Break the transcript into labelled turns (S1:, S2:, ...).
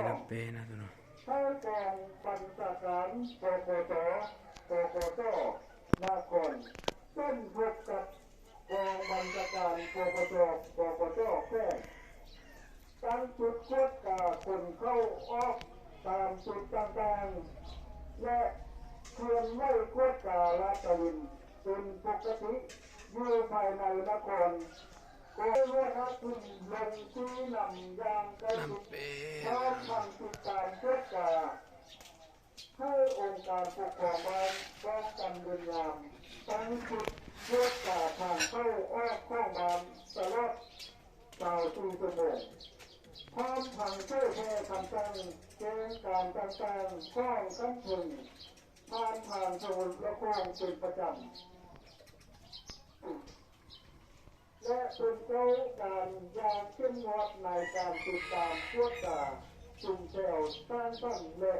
S1: นับเปนะตัวน้อง
S2: ถ้ากองบัญชาการปปสปปสนาครเส้นพบกับกองบัญชาการปปสปปสแค่ตั้งจุดควดกาคนเข้าออกตามจุดต่างๆและเคลื่อนไหวควดกาลาดตระเวนเป็นปกติอยู่ภายในนครก็ว่านักทุนลงที่นำยางใกล้ชิดพร้อมทางติดตามควดกาให้องค์การปกครองบ้านป้องกันเดินยามตั้งจุดควดกาทางเข้าออกข้องบ้านตลอด24 ชั่วโมงพร้อมทางเชื่อแพร่คำสั่งแจ้งการต่างๆข้องขั้นถึงผ่านทางโซนและโค้งเป็นประจำและเป็นเจ้าการยางเข้มงวดในการติดตามตรวจตาจุ่มแถวสร้างสรรค์และ